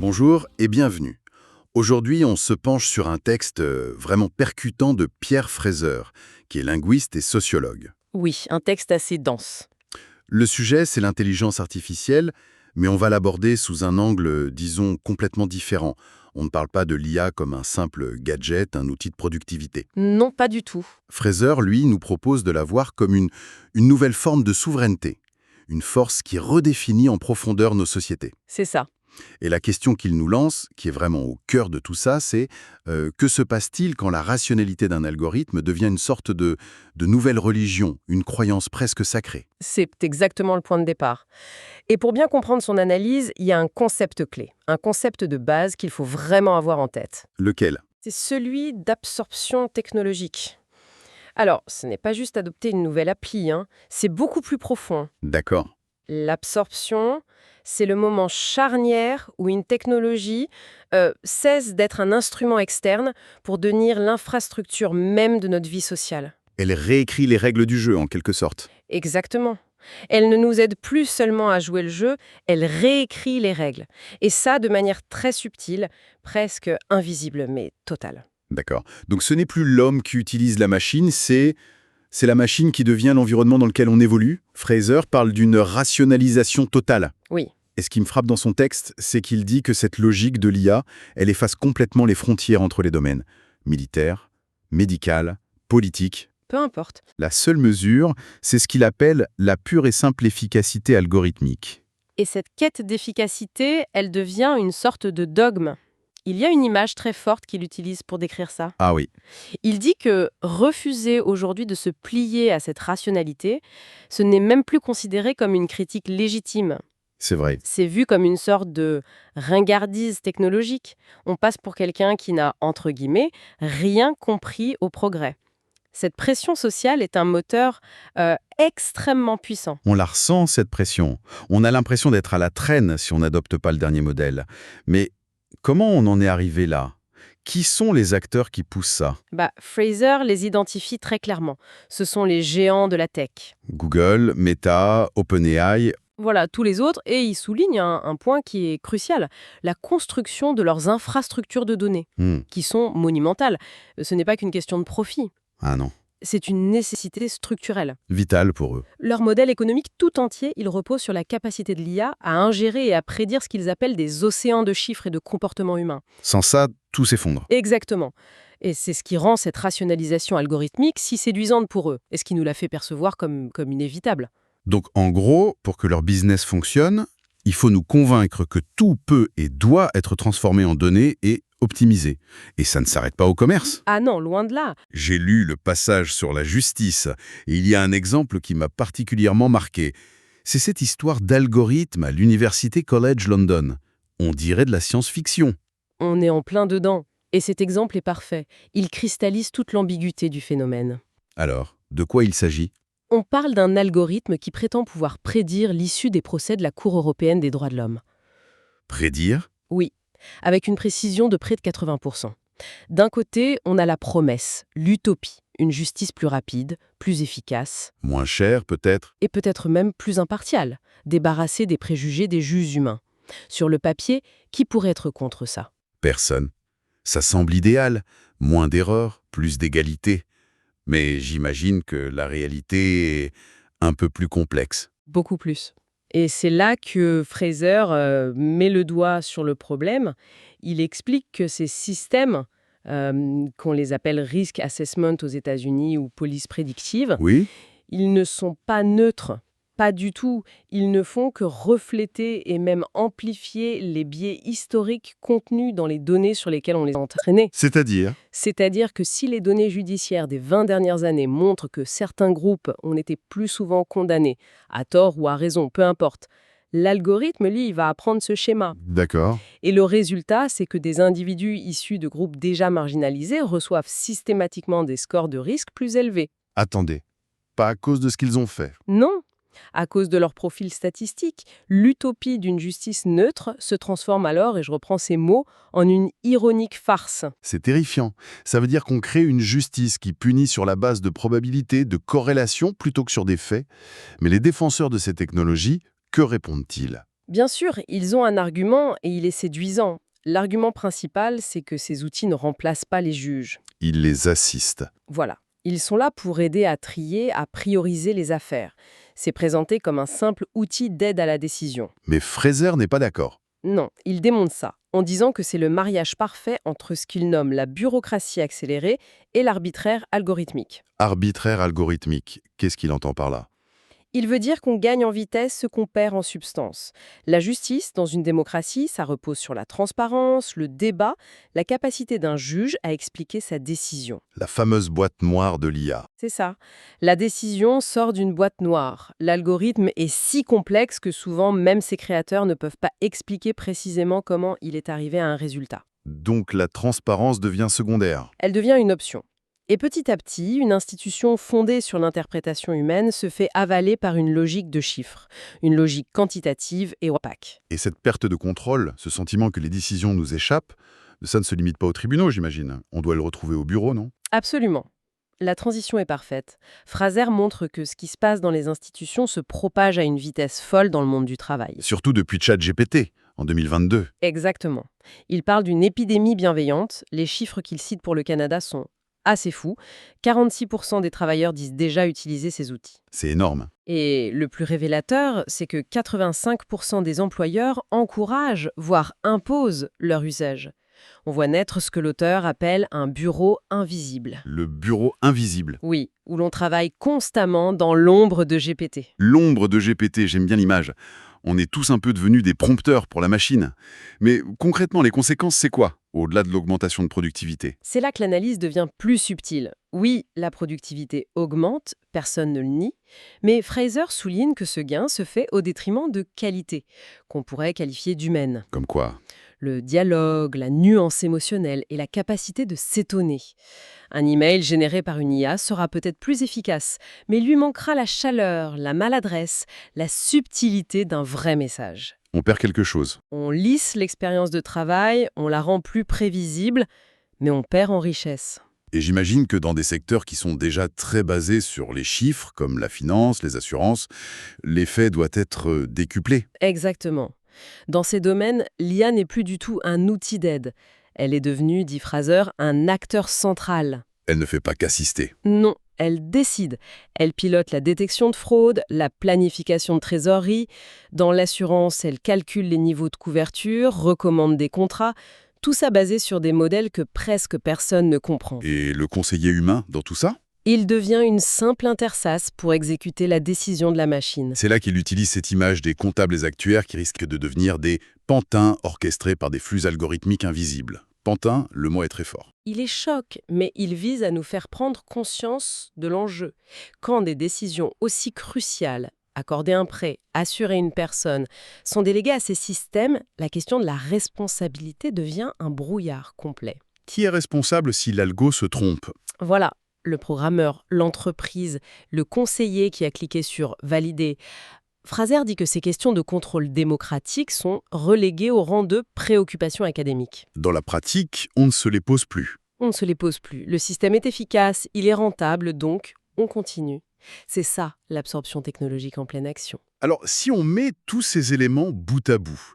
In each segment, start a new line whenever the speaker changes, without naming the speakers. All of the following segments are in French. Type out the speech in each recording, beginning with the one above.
Bonjour et bienvenue. Aujourd'hui, on se penche sur un texte vraiment percutant de Pierre Fraser, qui est linguiste et sociologue.
Oui, un texte assez dense.
Le sujet, c'est l'intelligence artificielle, mais on va l'aborder sous un angle, disons, complètement différent. On ne parle pas de l'IA comme un simple gadget, un outil de productivité.
Non, pas du tout.
Fraser, lui, nous propose de la voir comme une nouvelle forme de souveraineté, une force qui redéfinit en profondeur nos sociétés.
C'est ça.
Et la question qu'il nous lance, qui est vraiment au cœur de tout ça, c'est que se passe-t-il quand la rationalité d'un algorithme devient une sorte de nouvelle religion, une croyance presque sacrée?
C'est exactement le point de départ. Et pour bien comprendre son analyse, il y a un concept clé, un concept de base qu'il faut vraiment avoir en tête.
Lequel?
C'est celui d'absorption technologique. Alors, ce n'est pas juste adopter une nouvelle appli, c'est beaucoup plus profond.
D'accord.
L'absorption, c'est le moment charnière où une technologie cesse d'être un instrument externe pour devenir l'infrastructure même de notre vie sociale.
Elle réécrit les règles du jeu, en quelque sorte.
Exactement. Elle ne nous aide plus seulement à jouer le jeu, elle réécrit les règles. Et ça de manière très subtile, presque invisible, mais totale.
D'accord. Donc ce n'est plus l'homme qui utilise la machine, c'est la machine qui devient l'environnement dans lequel on évolue. Fraser parle d'une rationalisation totale.
Oui,
Et ce qui me frappe dans son texte, c'est qu'il dit que cette logique de l'IA, elle efface complètement les frontières entre les domaines. Militaire, médical, politique.
peu importe.
La seule mesure, c'est ce qu'il appelle la pure et simple efficacité algorithmique.
Et cette quête d'efficacité, elle devient une sorte de dogme. Il y a une image très forte qu'il utilise pour décrire ça.
Ah oui,
Il dit que refuser aujourd'hui de se plier à cette rationalité, ce n'est même plus considéré comme une critique légitime.
c'est vrai.
C'est vu comme une sorte de ringardise technologique. On passe pour quelqu'un qui n'a, entre guillemets, rien compris au progrès. Cette pression sociale est un moteur extrêmement puissant.
On la ressent, cette pression. On a l'impression d'être à la traîne si on n'adopte pas le dernier modèle. Mais comment on en est arrivé là? Qui sont les acteurs qui poussent ça?
Fraser les identifie très clairement. Ce sont les géants de la tech.
Google, Meta, OpenAI.
Voilà, tous les autres, et il souligne un point qui est crucial, la construction de leurs infrastructures de données, qui sont monumentales. Ce n'est pas qu'une question de profit,
Ah non,
c'est une nécessité structurelle.
vital pour eux.
Leur modèle économique tout entier, il repose sur la capacité de l'IA à ingérer et à prédire ce qu'ils appellent des océans de chiffres et de comportements humains.
Sans ça, tout s'effondre.
Exactement. Et c'est ce qui rend cette rationalisation algorithmique si séduisante pour eux, et ce qui nous la fait percevoir comme inévitable.
Donc en gros, pour que leur business fonctionne, il faut nous convaincre que tout peut et doit être transformé en données et optimisé. Et ça ne s'arrête pas au commerce.
Ah non, loin de là.
J'ai lu le passage sur la justice, et il y a un exemple qui m'a particulièrement marqué. C'est cette histoire d'algorithme à l'Université College London. On dirait de la science-fiction.
On est en plein dedans. Et cet exemple est parfait. Il cristallise toute l'ambiguïté du phénomène.
Alors, de quoi il s'agit?
On parle d'un algorithme qui prétend pouvoir prédire l'issue des procès de la Cour européenne des droits de l'homme.
Prédire?
Oui, avec une précision de près de 80%. D'un côté, on a la promesse, l'utopie, une justice plus rapide, plus efficace,
Moins cher, peut-être?
et peut-être même plus impartiale, débarrassée des préjugés des juges humains. Sur le papier, qui pourrait être contre ça?
Personne. Ça semble idéal. Moins d'erreurs, plus d'égalité. Mais j'imagine que la réalité est un peu plus complexe.
Beaucoup plus. Et c'est là que Fraser met le doigt sur le problème. Il explique que ces systèmes, qu'on les appelle risk assessment aux États-Unis ou police prédictive,
Oui?
ils ne sont pas neutres, pas du tout. Ils ne font que refléter et même amplifier les biais historiques contenus dans les données sur lesquelles on les a entraînés.
C'est-à-dire?
C'est-à-dire que si les données judiciaires des 20 dernières années montrent que certains groupes ont été plus souvent condamnés, à tort ou à raison, peu importe, l'algorithme, lui, il va apprendre ce schéma.
D'accord.
Et le résultat, c'est que des individus issus de groupes déjà marginalisés reçoivent systématiquement des scores de risque plus élevés.
Attendez. Pas à cause de ce qu'ils ont fait.
Non! À cause de leur profil statistique, l'utopie d'une justice neutre se transforme alors, et je reprends ces mots, en une ironique farce.
C'est terrifiant. Ça veut dire qu'on crée une justice qui punit sur la base de probabilités, de corrélations, plutôt que sur des faits. Mais les défenseurs de ces technologies, que répondent-ils?
Bien sûr, ils ont un argument et il est séduisant. L'argument principal, c'est que ces outils ne remplacent pas les juges.
Il les assiste.
Voilà. Ils sont là pour aider à trier, à prioriser les affaires. C'est présenté comme un simple outil d'aide à la décision.
Mais Fraser n'est pas d'accord.
Non, il démonte ça, en disant que c'est le mariage parfait entre ce qu'il nomme la bureaucratie accélérée et l'arbitraire algorithmique.
Arbitraire algorithmique, qu'est-ce qu'il entend par là?
Il veut dire qu'on gagne en vitesse ce qu'on perd en substance. La justice, dans une démocratie, ça repose sur la transparence, le débat, la capacité d'un juge à expliquer sa décision.
La fameuse boîte noire de l'IA.
C'est ça. La décision sort d'une boîte noire. L'algorithme est si complexe que souvent, même ses créateurs ne peuvent pas expliquer précisément comment il est arrivé à un résultat.
Donc la transparence devient secondaire.
Elle devient une option. Et petit à petit, une institution fondée sur l'interprétation humaine se fait avaler par une logique de chiffres, une logique quantitative et opaque.
Et cette perte de contrôle, ce sentiment que les décisions nous échappent, ça ne se limite pas aux tribunaux, j'imagine. On doit le retrouver au bureau, non?
Absolument. La transition est parfaite. Fraser montre que ce qui se passe dans les institutions se propage à une vitesse folle dans le monde du travail.
Surtout depuis ChatGPT, en 2022.
Exactement. Il parle d'une épidémie bienveillante. Les chiffres qu'il cite pour le Canada sont assez fous. 46% des travailleurs disent déjà utiliser ces outils.
C'est énorme.
Et le plus révélateur, c'est que 85% des employeurs encouragent, voire imposent leur usage. On voit naître ce que l'auteur appelle un bureau invisible.
Le bureau invisible.
Oui, où l'on travaille constamment dans l'ombre de GPT.
L'ombre de GPT, j'aime bien l'image. On est tous un peu devenus des prompteurs pour la machine. Mais concrètement, les conséquences, c'est quoi, au-delà de l'augmentation de productivité?
C'est là que l'analyse devient plus subtile. Oui, la productivité augmente, personne ne le nie, mais Fraser souligne que ce gain se fait au détriment de qualité, qu'on pourrait qualifier d'humaine.
Comme quoi?
Le dialogue, la nuance émotionnelle et la capacité de s'étonner. Un email généré par une IA sera peut-être plus efficace, mais lui manquera la chaleur, la maladresse, la subtilité d'un vrai message.
On perd quelque chose.
On lisse l'expérience de travail, on la rend plus prévisible, mais on perd en richesse.
Et j'imagine que dans des secteurs qui sont déjà très basés sur les chiffres, comme la finance, les assurances, l'effet doit être décuplé.
Exactement. Dans ces domaines, l'IA n'est plus du tout un outil d'aide. Elle est devenue, dit Fraser, un acteur central.
Elle ne fait pas qu'assister.
Non, elle décide. Elle pilote la détection de fraude, la planification de trésorerie. Dans l'assurance, elle calcule les niveaux de couverture, recommande des contrats. Tout ça basé sur des modèles que presque personne ne comprend.
Et le conseiller humain dans tout ça?
Il devient une simple interface pour exécuter la décision de la machine.
C'est là qu'il utilise cette image des comptables et actuaires qui risquent de devenir des pantins orchestrés par des flux algorithmiques invisibles. Pantin, le mot est très fort.
Il est choc, mais il vise à nous faire prendre conscience de l'enjeu. Quand des décisions aussi cruciales, accorder un prêt, assurer une personne, sont déléguées à ces systèmes, la question de la responsabilité devient un brouillard complet.
Qui est responsable si l'algo se trompe?
Voilà, le programmeur, l'entreprise, le conseiller qui a cliqué sur « Valider ». Fraser dit que ces questions de contrôle démocratique sont reléguées au rang de préoccupations académiques.
Dans la pratique, on ne se les pose plus.
On ne se les pose plus. Le système est efficace, il est rentable, donc on continue. C'est ça, l'absorption technologique en pleine action.
Alors, si on met tous ces éléments bout à bout,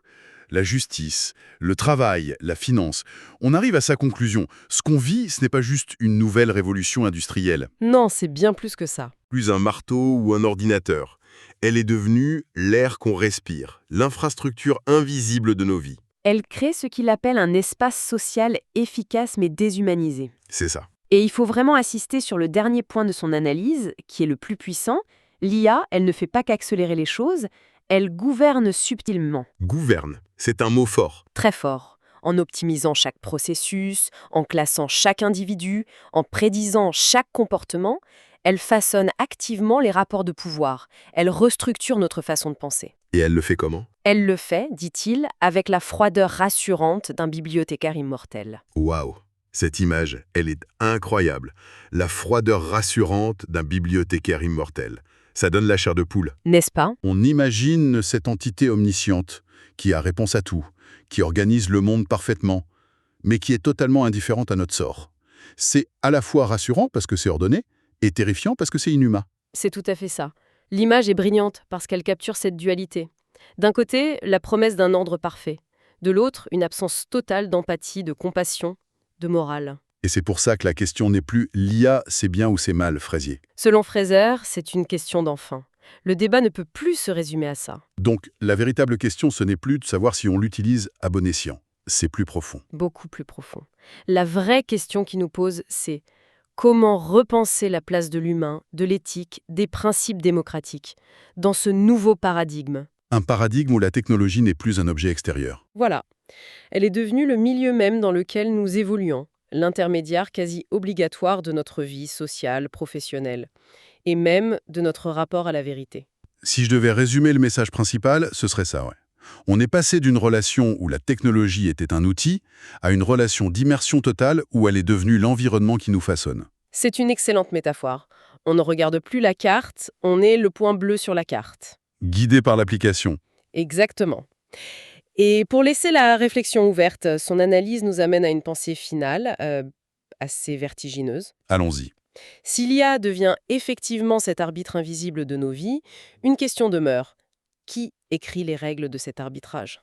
la justice, le travail, la finance, on arrive à sa conclusion. Ce qu'on vit, ce n'est pas juste une nouvelle révolution industrielle.
Non, c'est bien plus que ça.
Plus un marteau ou un ordinateur. Elle est devenue l'air qu'on respire, l'infrastructure invisible de nos vies.
Elle crée ce qu'il appelle un espace social efficace mais déshumanisé.
C'est ça.
Et il faut vraiment insister sur le dernier point de son analyse, qui est le plus puissant. L'IA, elle ne fait pas qu'accélérer les choses, elle gouverne subtilement.
Gouverne, c'est un mot fort.
Très fort. En optimisant chaque processus, en classant chaque individu, en prédisant chaque comportement, elle façonne activement les rapports de pouvoir. Elle restructure notre façon de penser.
Et elle le fait comment?
Elle le fait, dit-il, avec la froideur rassurante d'un bibliothécaire immortel.
Waouh! Cette image, elle est incroyable. La froideur rassurante d'un bibliothécaire immortel. Ça donne la chair de poule.
N'est-ce pas?
On imagine cette entité omnisciente qui a réponse à tout, qui organise le monde parfaitement, mais qui est totalement indifférente à notre sort. C'est à la fois rassurant parce que c'est ordonné et terrifiant parce que c'est inhumain.
C'est tout à fait ça. L'image est brillante parce qu'elle capture cette dualité. D'un côté, la promesse d'un ordre parfait. De l'autre, une absence totale d'empathie, de compassion, de morale.
Et c'est pour ça que la question n'est plus l'IA, c'est bien ou c'est mal, Fraisier.
Selon Fraser, c'est une question d'enfant. Le débat ne peut plus se résumer à ça.
Donc, la véritable question, ce n'est plus de savoir si on l'utilise à bon escient. C'est plus profond.
Beaucoup plus profond. La vraie question qui nous pose, c'est comment repenser la place de l'humain, de l'éthique, des principes démocratiques, dans ce nouveau paradigme.
Un paradigme où la technologie n'est plus un objet extérieur.
Voilà. Elle est devenue le milieu même dans lequel nous évoluons, l'intermédiaire quasi obligatoire de notre vie sociale, professionnelle, et même de notre rapport à la vérité.
Si je devais résumer le message principal, ce serait ça, ouais. On est passé d'une relation où la technologie était un outil à une relation d'immersion totale où elle est devenue l'environnement qui nous façonne.
C'est une excellente métaphore. On ne regarde plus la carte, on est le point bleu sur la carte.
Guidé par l'application.
Exactement. Et pour laisser la réflexion ouverte, son analyse nous amène à une pensée finale, assez vertigineuse.
Allons-y.
Si l'IA devient effectivement cet arbitre invisible de nos vies, une question demeure. Qui écrit les règles de cet arbitrage ?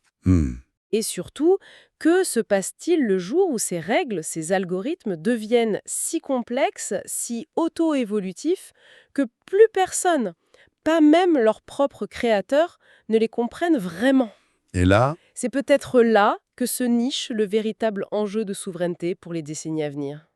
Et surtout, que se passe-t-il le jour où ces règles, ces algorithmes deviennent si complexes, si auto-évolutifs, que plus personne, pas même leurs propres créateurs, ne les comprennent vraiment ?
Et là,
C'est peut-être là que se niche le véritable enjeu de souveraineté pour les décennies à venir.